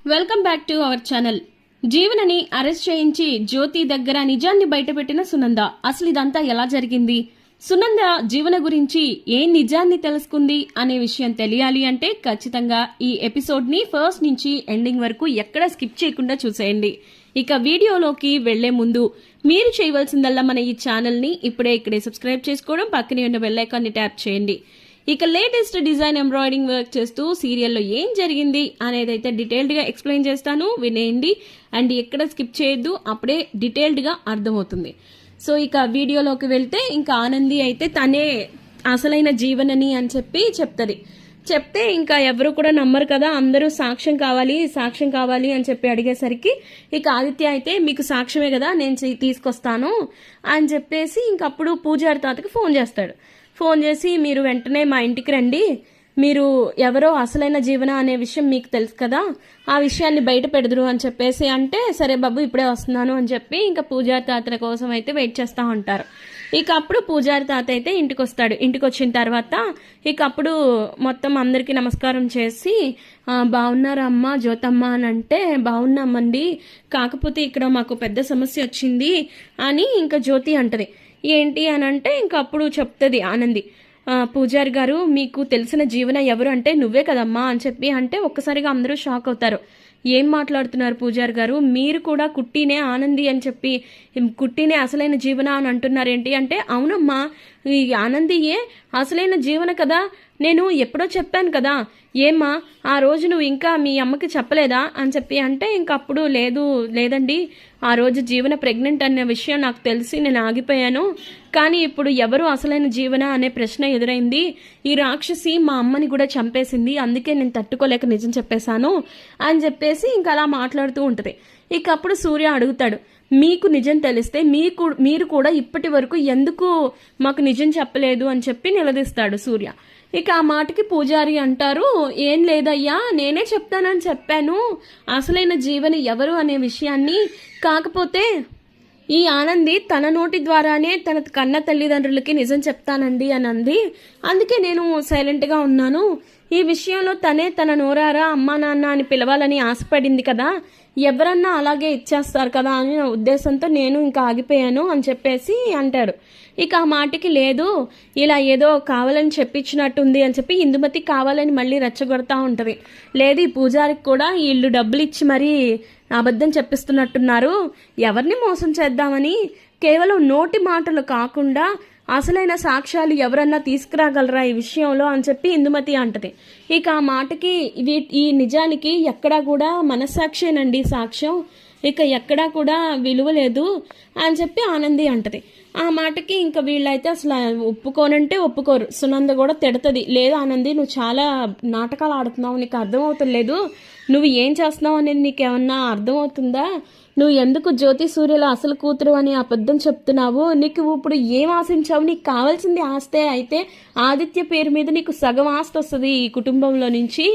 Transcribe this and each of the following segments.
Welcome back to our channel. జీవనని arrest చేయించి జ్యోతి దగ్గర నిజాన్ని బయటపెట్టిన సునంద. అసలు ఇదంతా ఎలా జరిగింది, సునంద జీవన గురించి ఏ నిజాన్ని తెలుసుకుంది అనే విషయం తెలియాలి అంటే ఖచ్చితంగా ఈ ఎపిసోడ్ ని ఫస్ట్ నుంచి ఎండింగ్ వరకు ఎక్కడ స్కిప్ చేయకుండా చూసేయండి. ఇక వీడియోలోకి వెళ్లే ముందు మీరు చేయవలసిందల్లా మన ఈ ఛానల్ ని ఇక్కడే సబ్స్క్రైబ్ చేసుకోవడం, పక్కనే ఉన్న బెల్ ఐకాన్ ని ట్యాప్ చేయండి. ఇక లేటెస్ట్ డిజైన్ ఎంబ్రాయిడింగ్ వర్క్ చేస్తూ సీరియల్లో ఏం జరిగింది అనేది అయితే డీటెయిల్డ్గా ఎక్స్ప్లెయిన్ చేస్తాను, వినేయండి. అండ్ ఎక్కడ స్కిప్ చేయొద్దు, అప్పుడే డీటెయిల్డ్గా అర్థమవుతుంది. సో ఇక వీడియోలోకి వెళ్తే ఇంకా ఆనంది అయితే తనే అసలైన జీవనని అని చెప్తే ఇంకా ఎవరు కూడా నమ్మరు కదా, అందరూ సాక్ష్యం కావాలి అని చెప్పి అడిగేసరికి ఇక ఆదిత్య అయితే మీకు సాక్ష్యమే కదా నేను తీసుకొస్తాను అని చెప్పేసి ఇంకప్పుడు పూజారి తాతకి ఫోన్ చేసి మీరు వెంటనే మా ఇంటికి రండి, మీరు ఎవరో అసలైన జీవన అనే విషయం మీకు తెలుసు కదా, ఆ విషయాన్ని బయట పెడదురు అని చెప్పేసి అంటే సరే బాబు ఇప్పుడే వస్తున్నాను అని చెప్పి ఇంకా పూజారి తాతల కోసం అయితే వెయిట్ చేస్తూ ఉంటారు. ఇక అప్పుడు పూజారి తాత అయితే ఇంటికి వస్తాడు. ఇంటికి వచ్చిన తర్వాత ఇక అప్పుడు మొత్తం అందరికీ నమస్కారం చేసి బాగున్నారా అమ్మ జ్యోతమ్మ అని అంటే బాగున్నామండి, కాకపోతే ఇక్కడ మాకు పెద్ద సమస్య వచ్చింది అని ఇంకా జ్యోతి అంటది. ఏంటి అని అంటే ఇంకప్పుడు చెప్తుంది ఆనంది, పూజారి గారు మీకు తెలిసిన జీవన ఎవరు అంటే నువ్వే కదమ్మా అని చెప్పి అంటే ఒక్కసారిగా అందరూ షాక్ అవుతారు. ఏం మాట్లాడుతున్నారు పూజారి గారు, మీరు కూడా కుట్టినే ఆనంది అని చెప్పి కుట్టినే అసలైన జీవన అని అంటున్నారేంటి అంటే అవునమ్మా ఈ ఆనందియే అసలైన జీవన కదా, నేను ఎప్పుడో చెప్పాను కదా, ఏమ్మా ఆ రోజు నువ్వు ఇంకా మీ అమ్మకి చెప్పలేదా అని చెప్పి అంటే ఇంకప్పుడు లేదండి ఆ రోజు జీవన ప్రెగ్నెంట్ అనే విషయం నాకు తెలిసి నేను ఆగిపోయాను, కానీ ఇప్పుడు ఎవరు అసలైన జీవన అనే ప్రశ్న ఎదురైంది, ఈ రాక్షసి మా అమ్మని కూడా చంపేసింది, అందుకే నేను తట్టుకోలేక నిజం చెప్పేశాను అని చెప్పేసి ఇంకా అలా మాట్లాడుతూ ఉంటుంది. ఇక అప్పుడు సూర్య అడుగుతాడు, మీకు నిజం తెలిస్తే మీరు కూడా ఇప్పటి వరకు ఎందుకు మాకు నిజం చెప్పలేదు అని చెప్పి నిలదీస్తాడు సూర్య. ఇక ఆ మాటకి పూజారి అంటారు, ఏం లేదయ్యా నేనే చెప్తానని చెప్పాను అసలైన జీవని ఎవరు అనే విషయాన్ని, కాకపోతే ఈ ఆనంది తన నోటి ద్వారానే తన కన్న తల్లిదండ్రులకి నిజం చెప్తానండి అని అంది, అందుకే నేను సైలెంట్గా ఉన్నాను, ఈ విషయంలో తనే తన నోరారా అమ్మా నాన్న అని పిలవాలని ఆశపడింది కదా, ఎవరన్నా అలాగే ఇచ్చేస్తారు కదా అని ఉద్దేశంతో నేను ఇంకా ఆగిపోయాను అని చెప్పేసి అంటాడు. ఇక ఆ మాటకి లేదు ఇలా ఏదో కావాలని చెప్పించినట్టుంది అని చెప్పి ఇందుమతి కావాలని మళ్ళీ రెచ్చగొడతా ఉంటుంది. లేదు ఈ పూజారికి కూడా వీళ్ళు డబ్బులు ఇచ్చి మరీ అబద్ధం చెప్పిస్తున్నట్టున్నారు, ఎవరిని మోసం చేద్దామని, కేవలం నోటి మాటలు కాకుండా అసలైన సాక్ష్యాలు ఎవరన్నా తీసుకురాగలరా ఈ విషయంలో అని చెప్పి ఇందుమతి అంటది. ఇక ఆ మాటకి ఈ నిజానికి ఎక్కడా కూడా మనస్సాక్షేనండి సాక్ష్యం, ఇక ఎక్కడా కూడా విలువ లేదు అని చెప్పి ఆనంది అంటది. ఆ మాటకి ఇంకా వీళ్ళైతే అసలు ఒప్పుకోనంటే ఒప్పుకోరు. సునంద కూడా తిడుతుంది, లేదు ఆనంది నువ్వు చాలా నాటకాలు ఆడుతున్నావు, నీకు అర్థమవుతలేదు, నువ్వు ఏం చేస్తున్నావు అనేది నీకేమన్నా అర్థమవుతుందా, నువ్వు ఎందుకు జ్యోతి సూర్యుల అసలు కూతురు అని అబద్ధం చెప్తున్నావు, నీకు ఇప్పుడు ఏం ఆశించావు, నీకు కావాల్సింది ఆస్తే అయితే ఆదిత్య పేరు మీద నీకు సగం ఆస్తి వస్తుంది ఈ కుటుంబంలో నుంచి,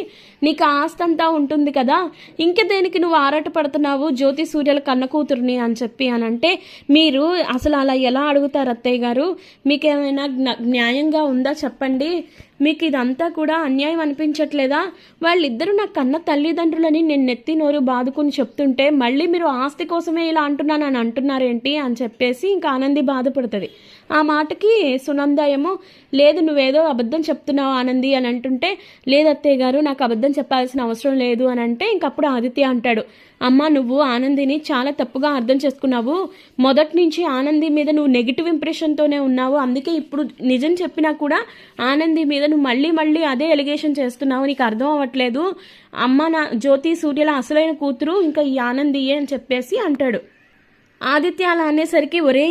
నీకు ఆస్తి అంతా ఉంటుంది కదా, ఇంక దేనికి నువ్వు ఆరాట పడుతున్నావు జ్యోతి సూర్యుల కన్న కూతురుని అని చెప్పి అని అంటే, మీరు అసలు అలా ఎలా అడుగుతారు అత్తయ్య గారు, మీకేమైనా న్యాయంగా ఉందా చెప్పండి, మీకు ఇదంతా కూడా అన్యాయం అనిపించట్లేదా, వాళ్ళిద్దరూ నా కన్న తల్లిదండ్రులని నేను నెత్తి నోరు బాదుకుని చెప్తుంటే మళ్ళీ మీరు ఆస్తి కోసమే ఇలా అంటున్నాను అని అంటున్నారేంటి అని చెప్పేసి ఇంకా ఆనంది బాధపడుతుంది. ఆ మాటకి సునంద ఏమో లేదు నువ్వేదో అబద్ధం చెప్తున్నావు ఆనంది అని అంటుంటే, లేదు అత్తయ్య గారు నాకు అబద్ధం చెప్పాల్సిన అవసరం లేదు అని అంటే ఇంకప్పుడు ఆదిత్య అంటాడు, అమ్మ నువ్వు ఆనందిని చాలా తప్పుగా అర్థం చేసుకున్నావు, మొదటి నుంచి ఆనంది మీద నువ్వు నెగిటివ్ ఇంప్రెషన్తోనే ఉన్నావు, అందుకే ఇప్పుడు నిజం చెప్పినా కూడా ఆనంది మీద నువ్వు మళ్ళీ అదే ఎలిగేషన్ చేస్తున్నావు, నీకు అర్థం అవ్వట్లేదు, అమ్మ నా జ్యోతి సూర్యుల అసలైన కూతురు ఇంకా ఈ ఆనందియే అని చెప్పేసి అంటాడు. ఆదిత్య అలా అనేసరికి ఒరే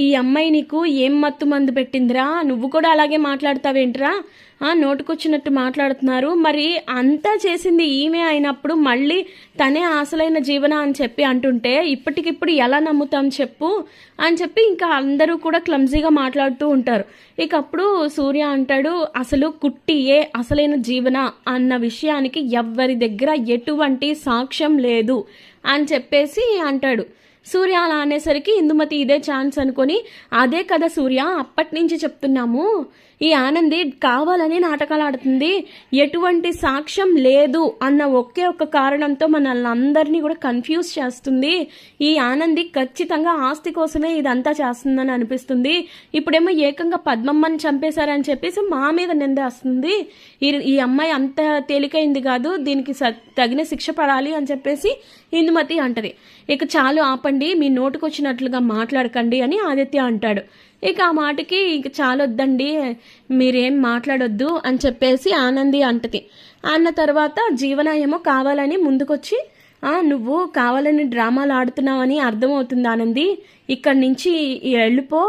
ఈ అమ్మాయి నీకు ఏం మత్తు మందు పెట్టిందిరా, నువ్వు కూడా అలాగే మాట్లాడతావేంట్రా, నోటుకొచ్చినట్టు మాట్లాడుతున్నారు, మరి అంతా చేసింది ఈమె అయినప్పుడు మళ్ళీ తనే అసలైన జీవన అని చెప్పి అంటుంటే ఇప్పటికిప్పుడు ఎలా నమ్ముతాం చెప్పు అని చెప్పి ఇంకా అందరూ కూడా క్లమ్జీగా మాట్లాడుతూ ఉంటారు. ఇక అప్పుడు సూర్య అంటాడు, అసలు కుట్టియే అసలైన జీవన అన్న విషయానికి ఎవ్వరి దగ్గర ఎటువంటి సాక్ష్యం లేదు అని చెప్పేసి అంటాడు. సూర్య అలా అనేసరికి ఇందుమతి ఇదే ఛాన్స్ అనుకొని, అదే కదా సూర్య అప్పటి నుంచి చెప్తున్నాము, ఈ ఆనంది కావాలని నాటకాలు ఆడుతుంది, ఎటువంటి సాక్ష్యం లేదు అన్న ఒకే ఒక్క కారణంతో మనల్ని అందరినీ కూడా కన్ఫ్యూజ్ చేస్తుంది. ఈ ఆనంది ఖచ్చితంగా ఆస్తి కోసమే ఇదంతా చేస్తుందని అనిపిస్తుంది. ఇప్పుడేమో ఏకంగా పద్మమ్మని చంపేశారని చెప్పేసి మా మీద నిందేస్తుంది. ఈ అమ్మాయి అంత తేలికైంది కాదు, దీనికి తగిన శిక్ష పడాలి అని చెప్పేసి ఇందుమతి అంటది. ఇక చాలు ఆపండి, మీ నోటుకొచ్చినట్లుగా మాట్లాడకండి అని ఆదిత్య అంటాడు. ఇక ఆ మాటకి ఇక చాలొద్దండి, మీరేం మాట్లాడొద్దు అని చెప్పేసి ఆనంది అంటది. అన్న తర్వాత జీవన ఏమో కావాలని ముందుకొచ్చి, నువ్వు కావాలని డ్రామాలు ఆడుతున్నావని అర్థమవుతుంది ఆనంది, ఇక్కడి నుంచి వెళ్ళిపో,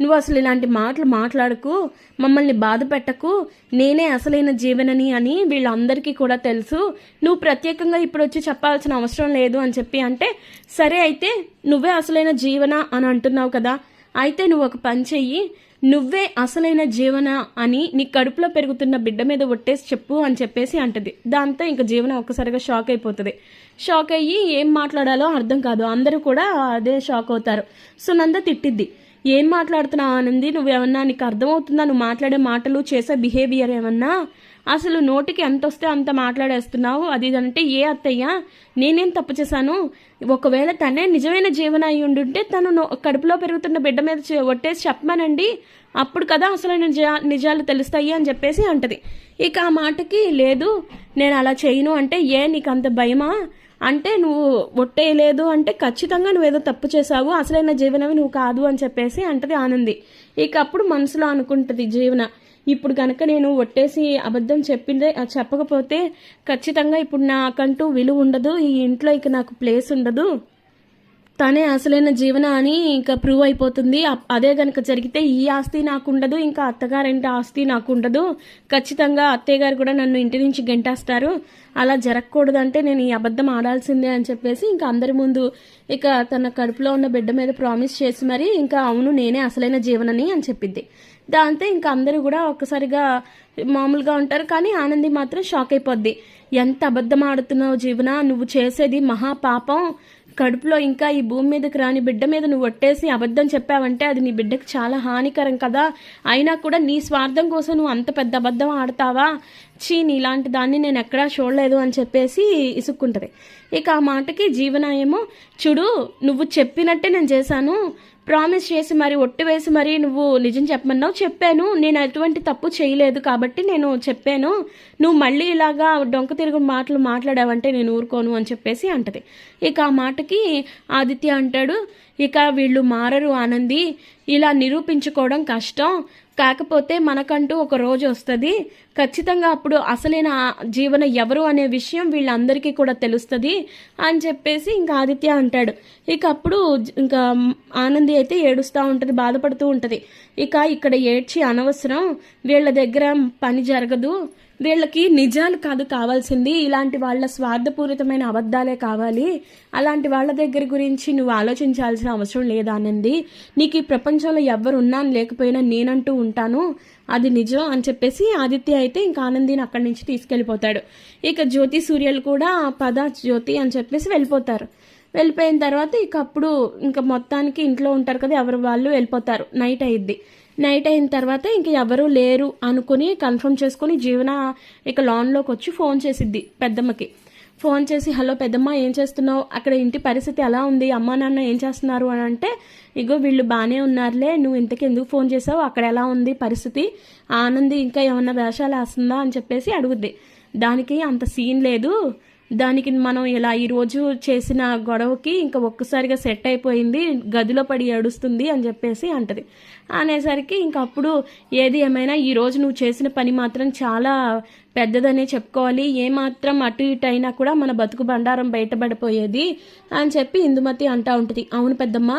నువ్వు అసలు ఇలాంటి మాటలు మాట్లాడకు, మమ్మల్ని బాధ పెట్టకు, నేనే అసలైన జీవనని అని వీళ్ళందరికీ కూడా తెలుసు, నువ్వు ప్రత్యేకంగా ఇప్పుడు వచ్చి చెప్పాల్సిన అవసరం లేదు అని చెప్పి అంటే, సరే అయితే నువ్వే అసలైన జీవన అని అంటున్నావు కదా, అయితే నువ్వు ఒక పని చెయ్యి, నువ్వే అసలైన జీవన అని నీ కడుపులో పెరుగుతున్న బిడ్డ మీద ఒట్టేసి చెప్పు అని చెప్పేసి అంటది. దాంతో ఇంక జీవన ఒక్కసారిగా షాక్ అయిపోతుంది. షాక్ అయ్యి ఏం మాట్లాడాలో అర్థం కాదు. అందరూ కూడా అదే షాక్ అవుతారు. సునంద తిట్టిద్ది, ఏం మాట్లాడుతున్నావు ఆనంది, నువ్వేమన్నా నీకు అర్థమవుతుందా, నువ్వు మాట్లాడే మాటలు చేసే బిహేవియర్ ఏమన్నా, అసలు నోటికి ఎంత వస్తే అంత మాట్లాడేస్తున్నావు, అది అంటే ఏ అత్తయ్య, నేనేం తప్పు చేశాను, ఒకవేళ తనే నిజమైన జీవన అయి ఉండుంటే తను కడుపులో పెరుగుతున్న బిడ్డ మీద ఒట్టేసి చెప్పమానండి, అప్పుడు కదా అసలైన నిజాలు తెలుస్తాయి అని చెప్పేసి అంటది. ఇక ఆ మాటకి లేదు నేను అలా చేయను అంటే, ఏ నీకు అంత భయమా అంటే, నువ్వు ఒట్టేయలేదు అంటే ఖచ్చితంగా నువ్వేదో తప్పు చేసావు, అసలైన జీవనవి నువ్వు కాదు అని చెప్పేసి అంటది ఆనంది. ఇక అప్పుడు మనసులో అనుకుంటుంది జీవన, ఇప్పుడు కనుక నేను ఒట్టేసి అబద్ధం చెప్పకపోతే ఖచ్చితంగా ఇప్పుడు నాకంటూ విలువ ఉండదు, ఈ ఇంట్లో ఇక నాకు ప్లేస్ ఉండదు, తనే అసలైన జీవన అని ఇంకా ప్రూవ్ అయిపోతుంది. అదే కనుక జరిగితే ఈ ఆస్తి నాకు ఉండదు, ఇంకా అత్తగారింటి ఆస్తి నాకు ఉండదు, ఖచ్చితంగా అత్తయ్య గారు కూడా నన్ను ఇంటి నుంచి గెంటేస్తారు, అలా జరగకూడదంటే నేను ఈ అబద్ధం ఆడాల్సిందే అని చెప్పేసి ఇంకా అందరి ముందు ఇక తన కడుపులో ఉన్న బిడ్డ మీద ప్రామిస్ చేసి మరి ఇంకా అవును నేనే అసలైన జీవనని అని చెప్పిద్ది. దాంతో ఇంకా అందరూ కూడా ఒక్కసారిగా మామూలుగా ఉంటారు. కానీ ఆనంది మాత్రం షాక్ అయిపోద్ది. ఎంత అబద్ధం ఆడుతున్నావు జీవన, నువ్వు చేసేది మహాపాపం, కడుపులో ఇంకా ఈ భూమి మీదకి రాని బిడ్డ మీద నువ్వు ఒట్టేసి అబద్ధం చెప్పావంటే అది నీ బిడ్డకి చాలా హానికరం కదా, అయినా కూడా నీ స్వార్థం కోసం నువ్వు అంత పెద్ద అబద్ధం ఆడతావా, చీ నీలాంటి దాన్ని నేను ఎక్కడా చూడలేదు అని చెప్పేసి ఇసుక్కుంటుంది. ఇక ఆ మాటకి జీవన ఏమో, చూడు నువ్వు చెప్పినట్టే నేను చేశాను, ప్రామిస్ చేసి మరి ఒట్టు వేసి మరి నువ్వు నిజం చెప్పమన్నావు, చెప్పాను, నేను ఎటువంటి తప్పు చేయలేదు కాబట్టి నేను చెప్పాను, నువ్వు మళ్ళీ ఇలాగా డొంక తిరుగు మాటలు మాట్లాడావంటే నేను ఊరుకోను అని చెప్పేసి అంటది. ఇక ఆ మాటకి ఆదిత్య అంటాడు, ఇక వీళ్ళు మారరు ఆనంది, ఇలా నిరూపించుకోవడం కష్టం, కాకపోతే మనకంటూ ఒక రోజు వస్తుంది, ఖచ్చితంగా అప్పుడు అసలైన జీవన ఎవరు అనే విషయం వీళ్ళందరికీ కూడా తెలుస్తుంది అని చెప్పేసి ఇంకా ఆదిత్య అంటాడు. ఇక అప్పుడు ఇంకా ఆనంది అయితే ఏడుస్తూ ఉంటుంది, బాధపడుతూ ఉంటుంది. ఇక ఇక్కడ ఏడ్చి అనవసరం, వీళ్ళ దగ్గర పని జరగదు, వీళ్ళకి నిజాలు కాదు కావాల్సింది, ఇలాంటి వాళ్ళ స్వార్థపూరితమైన అబద్ధాలే కావాలి, అలాంటి వాళ్ళ దగ్గర గురించి నువ్వు ఆలోచించాల్సిన అవసరం లేదానంది, నీకు ఈ ప్రపంచంలో ఎవరు ఉన్నా లేకపోయినా నేనంటూ ఉంటాను, అది నిజం అని చెప్పేసి ఆదిత్య అయితే ఇంకా ఆనందిని అక్కడి నుంచి తీసుకెళ్ళిపోతాడు. ఇక జ్యోతి సూర్యలు కూడా పద జ్యోతి అని చెప్పేసి వెళ్ళిపోతారు. వెళ్ళిపోయిన తర్వాత ఇక అప్పుడు ఇంకా మొత్తానికి ఇంట్లో ఉంటారు కదా, ఎవరు వాళ్ళు వెళ్ళిపోతారు. నైట్ అయ్యిద్ది. నైట్ అయిన తర్వాత ఇంక ఎవరూ లేరు అనుకుని కన్ఫర్మ్ చేసుకుని జీవన ఇక లాన్లోకి వచ్చి ఫోన్ చేసిద్ది పెద్దమ్మకి. ఫోన్ చేసి, హలో పెద్దమ్మ ఏం చేస్తున్నావు, అక్కడ ఇంటి పరిస్థితి ఎలా ఉంది, అమ్మా నాన్న ఏం చేస్తున్నారు అని అంటే, ఇగో వీళ్ళు బాగానే ఉన్నారులే, నువ్వు ఇంతకు ఎందుకు ఫోన్ చేసావు, అక్కడ ఎలా ఉంది పరిస్థితి, ఆనంది ఇంకా ఏమన్నా వేషాలు వేస్తుందా అని చెప్పేసి అడుగుద్ది. దానికి అంత సీన్ లేదు, దానికి మనం ఇలా ఈరోజు చేసిన గొడవకి ఇంకా ఒక్కసారిగా సెట్ అయిపోయింది, గదిలో పడి ఏడుస్తుంది అని చెప్పేసి అంటది. అనేసరికి ఇంక అప్పుడు ఏది ఏమైనా ఈరోజు నువ్వు చేసిన పని మాత్రం చాలా పెద్దదనే చెప్పుకోవాలి, ఏమాత్రం అటు ఇటు అయినా కూడా మన బతుకు బండారం బయటపడిపోయేది అని చెప్పి ఇందుమతి అంటూ ఉంటుంది. అవును పెద్దమ్మ,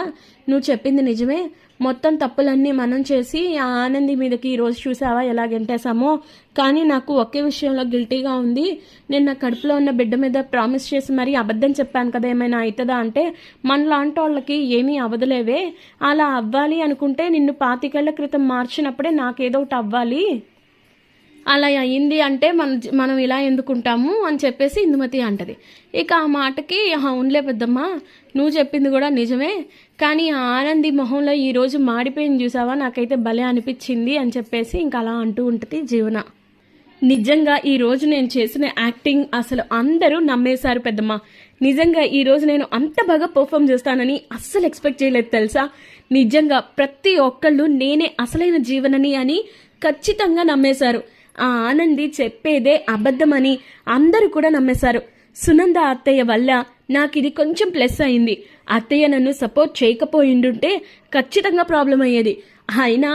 నువ్వు చెప్పింది నిజమే, మొత్తం తప్పులన్నీ మనం చేసి ఆ ఆనంది మీదకి ఈరోజు చూసావా ఎలా గెంటేసామో, కానీ నాకు ఒకే విషయంలో గిల్టీగా ఉంది, నేను నా కడుపులో ఉన్న బిడ్డ మీద ప్రామిస్ చేసి మరీ అబద్ధం చెప్పాను కదా, ఏమైనా అవుతుందా అంటే, మనలాంటి వాళ్ళకి ఏమీ అవదలేవే, అలా అవ్వాలి అనుకుంటే నిన్ను 25 ఏళ్ల క్రితం మార్చినప్పుడే నాకేదో ఒకటి అవ్వాలి అలా అయ్యింది అంటే మనం ఇలా ఎందుకుంటాము అని చెప్పేసి ఇందుమతి అంటది. ఇక ఆ మాటకి అవునులే పెద్దమ్మ, నువ్వు చెప్పింది కూడా నిజమే, కానీ ఆ ఆనంది మొహంలో ఈరోజు మాడిపోయింది చూసావా, నాకైతే భలే అనిపించింది అని చెప్పేసి ఇంకా అలా అంటూ ఉంటుంది జీవన. నిజంగా ఈరోజు నేను చేసిన యాక్టింగ్ అసలు అందరూ నమ్మేశారు పెద్దమ్మ. నిజంగా ఈరోజు నేను అంత బాగా పర్ఫామ్ చేస్తానని అస్సలు ఎక్స్పెక్ట్ చేయలేదు తెలుసా. నిజంగా ప్రతి ఒక్కళ్ళు నేనే అసలైన జీవనని అని ఖచ్చితంగా నమ్మేశారు. ఆ ఆనంది చెప్పేదే అబద్ధమని అందరూ కూడా నమ్మేశారు. సునంద అత్తయ్య వల్ల నాకు ఇది కొంచెం ప్లస్ అయింది. అత్తయ్య నన్ను సపోర్ట్ చేయకపోయిండుంటే ఖచ్చితంగా ప్రాబ్లం అయ్యేది. అయినా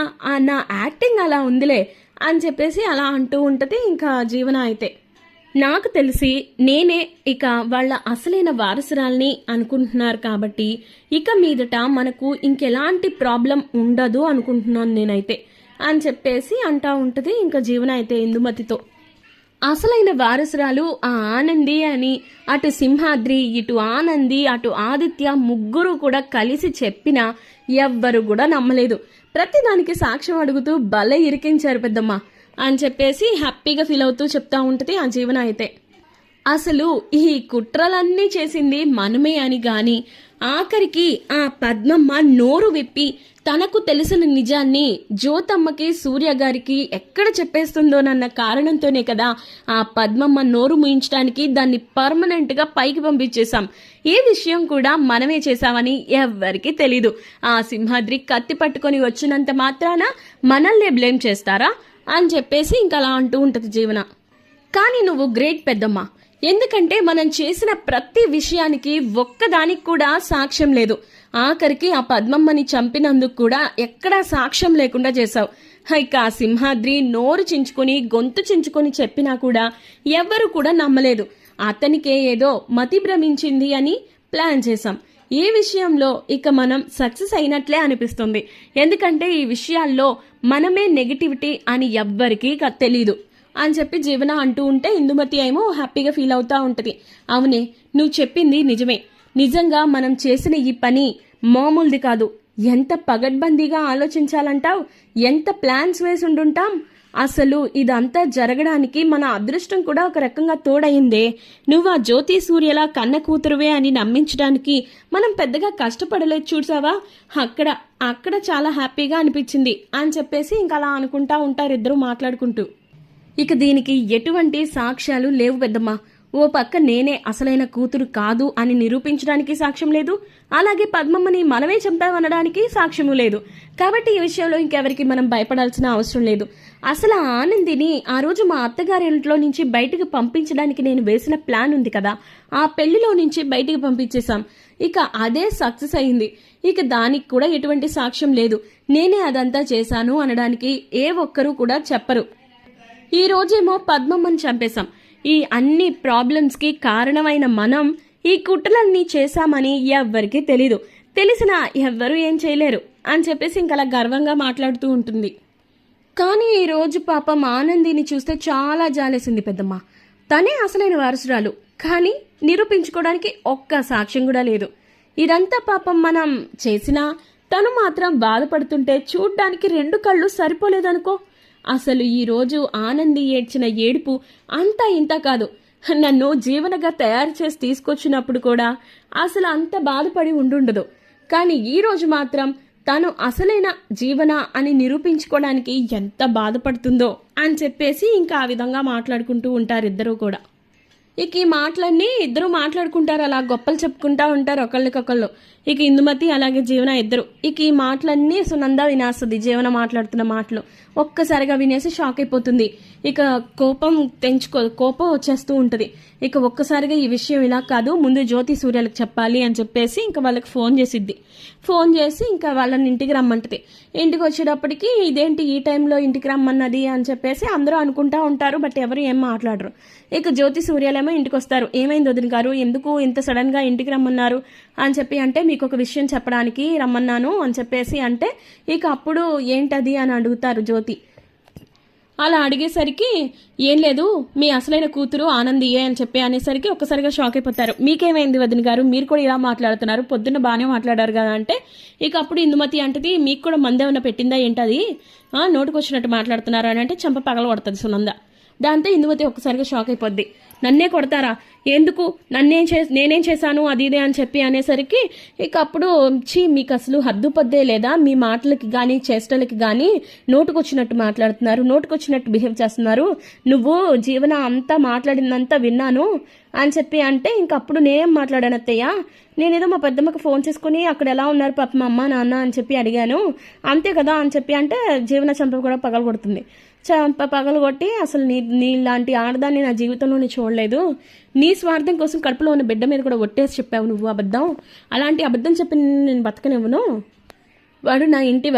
నా యాక్టింగ్ అలా ఉందిలే అని చెప్పేసి అలా అంటూ ఉంటుంది ఇంకా జీవన. అయితే నాకు తెలిసి నేనే ఇక వాళ్ళ అసలైన వారసురాల్ని అనుకుంటున్నారు కాబట్టి ఇక మీదట మనకు ఇంకెలాంటి ప్రాబ్లం ఉండదు అనుకుంటున్నాను నేనైతే అని చెప్పేసి అంటా ఉంటుంది ఇంకా జీవన అయితే ఇందుమతితో. అసలైన వారసురాలు ఆ ఆనంది అని అటు సింహాద్రి, ఇటు ఆనంది, అటు ఆదిత్య ముగ్గురు కూడా కలిసి చెప్పినా ఎవ్వరు కూడా నమ్మలేదు. ప్రతిదానికి సాక్ష్యం అడుగుతూ భలే ఇరికించారు పెద్దమ్మ అని చెప్పేసి హ్యాపీగా ఫీల్ అవుతూ చెప్తా ఉంటుంది ఆ జీవన అయితే. అసలు ఈ కుట్రలన్నీ చేసింది మనమే అని గాని ఆఖరికి ఆ పద్మమ్మ నోరు విప్పి తనకు తెలిసిన నిజాన్ని జ్యోతమ్మకి, సూర్య గారికి ఎక్కడ చెప్పేస్తుందోనన్న కారణంతోనే కదా ఆ పద్మమ్మ నోరు ముయించడానికి దాన్ని పర్మనెంట్గా పైకి పంపించేశాం. ఏ విషయం కూడా మనమే చేశామని ఎవ్వరికీ తెలీదు. ఆ సింహాద్రి కత్తి పట్టుకొని వచ్చినంత మాత్రాన మనల్నే బ్లేమ్ చేస్తారా అని చెప్పేసి ఇంకా అలా అంటూ ఉంటుంది జీవన. కానీ నువ్వు గ్రేట్ పెద్దమ్మ, ఎందుకంటే మనం చేసిన ప్రతి విషయానికి ఒక్కదానికి కూడా సాక్ష్యం లేదు. ఆఖరికి ఆ పద్మమ్మని చంపినందుకు కూడా ఎక్కడా సాక్ష్యం లేకుండా చేశావు. ఇక ఆ సింహాద్రి నోరు చించుకొని గొంతు చించుకొని చెప్పినా కూడా ఎవ్వరు కూడా నమ్మలేదు. అతనికే ఏదో మతి భ్రమించింది అని ప్లాన్ చేశాం. ఈ విషయంలో ఇక మనం సక్సెస్ అయినట్లే అనిపిస్తుంది. ఎందుకంటే ఈ విషయాల్లో మనమే నెగిటివిటీ అని ఎవ్వరికీ తెలీదు అని చెప్పి జీవన అంటూ ఉంటే ఇందుమతి ఏమో హ్యాపీగా ఫీల్ అవుతా ఉంటుంది. అవునే, నువ్వు చెప్పింది నిజమే. నిజంగా మనం చేసిన ఈ పని మామూలుది కాదు. ఎంత పగడ్బందీగా ఆలోచించాలంటావు, ఎంత ప్లాన్స్ వేసి ఉండుంటాం. అసలు ఇదంతా జరగడానికి మన అదృష్టం కూడా ఒక రకంగా తోడయిందే. నువ్వు ఆ జ్యోతి సూర్యలా కన్న కూతురువే అని నమ్మించడానికి మనం పెద్దగా కష్టపడలేదు చూసావా, అక్కడ చాలా హ్యాపీగా అనిపించింది అని చెప్పేసి ఇంకా అలా అనుకుంటా ఉంటారు ఇద్దరు మాట్లాడుకుంటూ. ఇక దీనికి ఎటువంటి సాక్ష్యాలు లేవు పెద్దమ్మా. ఓ పక్క నేనే అసలైన కూతురు కాదు అని నిరూపించడానికి సాక్ష్యం లేదు, అలాగే పద్మమ్మని మనమే చంపామనడానికి సాక్ష్యము లేదు. కాబట్టి ఈ విషయంలో ఇంకెవరికి మనం భయపడాల్సిన అవసరం లేదు. అసలు ఆ ఆనందిని ఆ రోజు మా అత్తగారి ఇంట్లో నుంచి బయటకు పంపించడానికి నేను వేసిన ప్లాన్ ఉంది కదా, ఆ పెళ్లిలో నుంచి బయటికి పంపించేశాం. ఇక అదే సక్సెస్ అయింది. ఇక దానికి కూడా ఎటువంటి సాక్ష్యం లేదు. నేనే అదంతా చేశాను అనడానికి ఏ ఒక్కరూ కూడా చెప్పరు. ఈ రోజేమో పద్మమ్మని చంపేశాం. ఈ అన్ని ప్రాబ్లమ్స్కి కారణమైన మనం ఈ కుట్రలన్నీ చేశామని ఎవ్వరికీ తెలీదు. తెలిసినా ఎవ్వరూ ఏం చేయలేరు అని చెప్పేసి ఇంకలా గర్వంగా మాట్లాడుతూ ఉంటుంది. కానీ ఈ రోజు పాపం ఆనందిని చూస్తే చాలా జాలేసింది పెద్దమ్మ. తనే అసలైన వారసురాలు, కానీ నిరూపించుకోవడానికి ఒక్క సాక్ష్యం కూడా లేదు. ఇదంతా పాపం మనం చేసినా తను మాత్రం బాధపడుతుంటే చూడ్డానికి రెండు కళ్ళు సరిపోలేదనుకో. అసలు ఈరోజు ఆనంది ఏడ్చిన ఏడుపు అంతా ఇంత కాదు. నన్ను జీవనగా తయారు చేసి తీసుకొచ్చినప్పుడు కూడా అసలు అంత బాధపడి ఉండుండదు. కానీ ఈరోజు మాత్రం తను అసలైన జీవన అని నిరూపించుకోవడానికి ఎంత బాధపడుతుందో అని చెప్పేసి ఇంకా ఆ విధంగా మాట్లాడుకుంటూ ఉంటారు ఇద్దరూ కూడా. ఇక ఈ మాటలన్నీ ఇద్దరు మాట్లాడుకుంటారు, అలా గొప్పలు చెప్పుకుంటా ఉంటారు ఒకళ్ళకొకళ్ళు. ఇక ఇందుమతి అలాగే జీవన ఇద్దరు. ఇక ఈ మాటలన్నీ సునంద వినేస్తుంది. జీవన మాట్లాడుతున్న మాటలు ఒక్కసారిగా వినేసి షాక్ అయిపోతుంది. ఇక కోపం వచ్చేస్తూ ఉంటుంది. ఇక ఒక్కసారిగా ఈ విషయం ఇలా కాదు, ముందు జ్యోతి సూర్యాలకు చెప్పాలి అని చెప్పేసి ఇంకా వాళ్ళకి ఫోన్ చేసిద్ది. ఫోన్ చేసి ఇంకా వాళ్ళని ఇంటికి రమ్మంటది. ఇంటికి వచ్చేటప్పటికి ఇదేంటి ఈ టైంలో ఇంటికి రమ్మన్నది అని చెప్పేసి అందరూ అనుకుంటా ఉంటారు. బట్ ఎవరు ఏం మాట్లాడరు. ఇక జ్యోతి సూర్యాలేమో ఇంటికి వస్తారు. ఏమైంది వదిన గారు, ఎందుకు ఇంత సడన్గా ఇంటికి రమ్మన్నారు అని చెప్పి అంటే, మీకు ఒక విషయం చెప్పడానికి రమ్మన్నాను అని చెప్పేసి అంటే, ఇక అప్పుడు ఏంటది అని అడుగుతారు జ్యోతి. అలా అడిగేసరికి ఏం లేదు మీ అసలైన కూతురు ఆనందియే అని చెప్పి అనేసరికి ఒక్కసారిగా షాక్ అయిపోతారు. మీకేమైంది వదిన గారు, మీరు కూడా ఇలా మాట్లాడుతున్నారు, పొద్దున్న బాగానే మాట్లాడారు కదా అంటే ఇక అప్పుడు ఇందుమతి అంటది మీకు కూడా మందేమన్నా పెట్టిందా ఏంటది నోటుకొచ్చినట్టు మాట్లాడుతున్నారు అని అంటే చెంప పగల కొడుతుంది సునంద. దాంతో ఇందుమతి ఒక్కసారిగా షాక్ అయిపోద్ది. నన్నే కొడతారా, ఎందుకు నేనేం చేశాను అది ఇదే అని చెప్పి అనేసరికి ఇక అప్పుడు మీకు అసలు హద్దు పద్దే లేదా, మీ మాటలకి కానీ చేష్టలకి కానీ నోటుకొచ్చినట్టు మాట్లాడుతున్నారు, నోటుకొచ్చినట్టు బిహేవ్ చేస్తున్నారు, నువ్వు జీవన అంతా మాట్లాడిందంతా విన్నాను అని చెప్పి అంటే ఇంకప్పుడు నేనేం మాట్లాడాను అత్తయ్య, నేనేదో మా పెద్దమ్మకి ఫోన్ చేసుకుని అక్కడ ఎలా ఉన్నారు పాప మా అమ్మ నాన్న అని చెప్పి అడిగాను అంతే కదా అని చెప్పి అంటే జీవన చంప కూడా పగల కొడుతుంది. చంప పగలు కొట్టి అసలు నీలాంటి ఆడదాన్ని నా జీవితంలోనే చూడలేదు, నీ స్వార్థం కోసం కడుపులో ఉన్న బిడ్డ మీద కూడా ఒట్టేసి చెప్పావు నువ్వు అబద్ధం, అలాంటి అబద్ధం చెప్పి నేను బతకనివ్వను, వాడు నా ఇంటి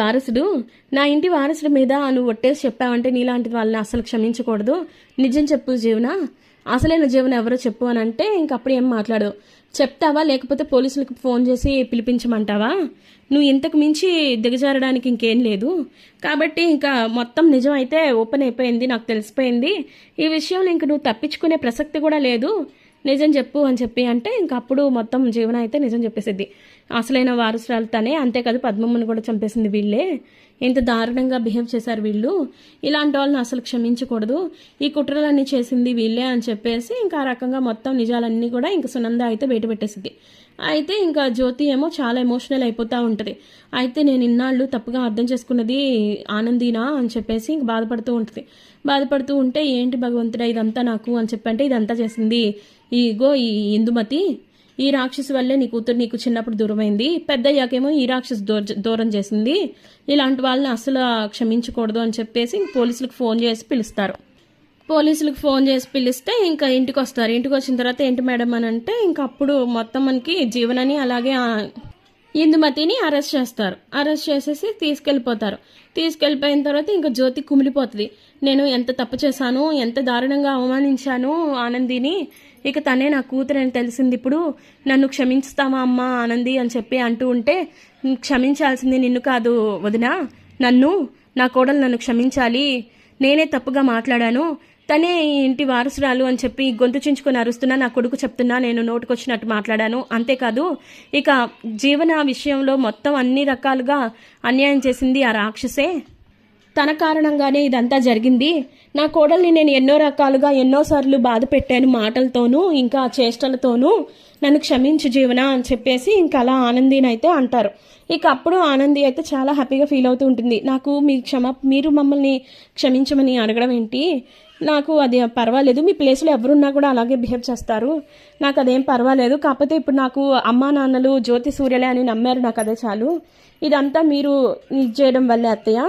వారసుడు మీద నువ్వు ఒట్టేసి చెప్పావంటే నీలాంటి వాళ్ళని అసలు క్షమించకూడదు, నిజం చెప్పు జీవన, అసలైన జీవన ఎవరో చెప్పు అని అంటే ఇంకప్పుడు ఏం మాట్లాడు, చెప్తావా లేకపోతే పోలీసులకు ఫోన్ చేసి పిలిపించమంటావా, నువ్వు ఇంతకు మించి దిగజారడానికి ఇంకేం లేదు, కాబట్టి ఇంకా మొత్తం నిజం అయితే ఓపెన్ అయిపోయింది, నాకు తెలిసిపోయింది, ఈ విషయంలో ఇంక నువ్వు తప్పించుకునే ప్రసక్తి కూడా లేదు, నిజం చెప్పు అని చెప్పి అంటే ఇంకప్పుడు మొత్తం జీవన అయితే నిజం చెప్పేసిద్ది. అసలైన వారసురాలు తనే, అంతేకాదు పద్మమ్మని కూడా చంపేసింది వీళ్ళే, ఎంత దారుణంగా బిహేవ్ చేశారు వీళ్ళు, ఇలాంటి వాళ్ళని అసలు క్షమించకూడదు, ఈ కుట్రలన్నీ చేసింది వీళ్ళే అని చెప్పేసి ఇంకా ఆ రకంగా మొత్తం నిజాలన్నీ కూడా ఇంకా సునంద అయితే బయట పెట్టేసింది. అయితే ఇంకా జ్యోతి ఏమో చాలా ఎమోషనల్ అయిపోతూ ఉంటుంది. అయితే నేను ఇన్నాళ్ళు తప్పుగా అర్థం చేసుకున్నది ఆనందినా అని చెప్పేసి ఇంక బాధపడుతూ ఉంటే ఏంటి భగవంతుడా ఇదంతా నాకు అని చెప్పంటే ఇదంతా చేసింది ఈ ఇందుమతి, ఈ రాక్షసు వల్లే నీ కూతురు నీకు చిన్నప్పుడు దూరమైంది, పెద్దయ్యాకేమో ఈ రాక్షసు దూరం చేసింది, ఇలాంటి వాళ్ళని అసలు క్షమించకూడదు అని చెప్పేసి పోలీసులకు ఫోన్ చేసి పిలుస్తారు. పోలీసులకు ఫోన్ చేసి పిలిస్తే ఇంకా ఇంటికి వస్తారు. ఇంటికి వచ్చిన తర్వాత ఏంటి మేడం అని అంటే ఇంకా అప్పుడు మొత్తం మనకి జీవనని అలాగే ఇందుమతిని అరెస్ట్ చేస్తారు. అరెస్ట్ చేసేసి తీసుకెళ్ళిపోయిన తర్వాత ఇంకా జ్యోతి కుమిలిపోతుంది. నేను ఎంత తప్పు చేశాను, ఎంత దారుణంగా అవమానించాను ఆనందిని, ఇక తనే నా కూతురు అని తెలిసింది, ఇప్పుడు నన్ను క్షమించుతామా అమ్మా ఆనంది అని చెప్పి అంటూ ఉంటే క్షమించాల్సింది నిన్ను కాదు వదినా, నా కోడలు నన్ను క్షమించాలి, నేనే తప్పుగా మాట్లాడాను, తనే ఇంటి వారసురాలు అని చెప్పి గొంతు చించుకొని అరుస్తున్నా నా కొడుకు చెప్తున్నా నేను నోటుకొచ్చినట్టు మాట్లాడాను, అంతేకాదు ఇక జీవన విషయంలో మొత్తం అన్ని రకాలుగా అన్యాయం చేసింది ఆ రాక్షసే, తన కారణంగానే ఇదంతా జరిగింది, నా కోడల్ని నేను ఎన్నోసార్లు బాధ పెట్టాను మాటలతోనూ ఇంకా చేష్టలతోనూ, నన్ను క్షమించు జీవన అని చెప్పేసి ఇంకా అలా ఆనందిని అయితే అంటారు. ఇక అప్పుడు ఆనంది అయితే చాలా హ్యాపీగా ఫీల్ అవుతూ ఉంటుంది. నాకు మీరు మమ్మల్ని క్షమించమని అడగడం ఏంటి, నాకు అది పర్వాలేదు, మీ ప్లేస్లో ఎవరున్నా కూడా అలాగే బిహేవ్ చేస్తారు, నాకు అదేం పర్వాలేదు, కాకపోతే ఇప్పుడు నాకు అమ్మా నాన్నలు జ్యోతి సూర్యలే అని నమ్మారు, నాకు అదే చాలు, ఇదంతా మీరు చేయడం వల్లే అత్తయ్య,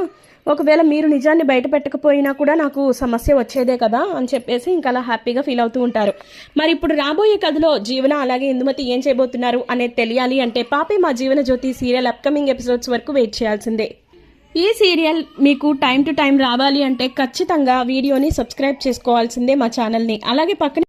ఒకవేళ మీరు నిజాన్ని బయట పెట్టకపోయినా కూడా నాకు సమస్య వచ్చేదే కదా అని చెప్పేసి ఇంకా అలా హ్యాపీగా ఫీల్ అవుతూ ఉంటారు. మరి ఇప్పుడు రాబోయే కథలో జీవన అలాగే ఇందుమతి ఏం చేయబోతున్నారు అనేది తెలియాలి అంటే పాపే మా Jeevan Jyoti serial upcoming episodes వరకు వెయిట్ చేయాల్సిందే. ఈ సీరియల్ మీకు టైం టు టైం రావాలి అంటే ఖచ్చితంగా వీడియోని సబ్స్క్రైబ్ చేసుకోవాల్సిందే మా ఛానల్ని, అలాగే పక్కన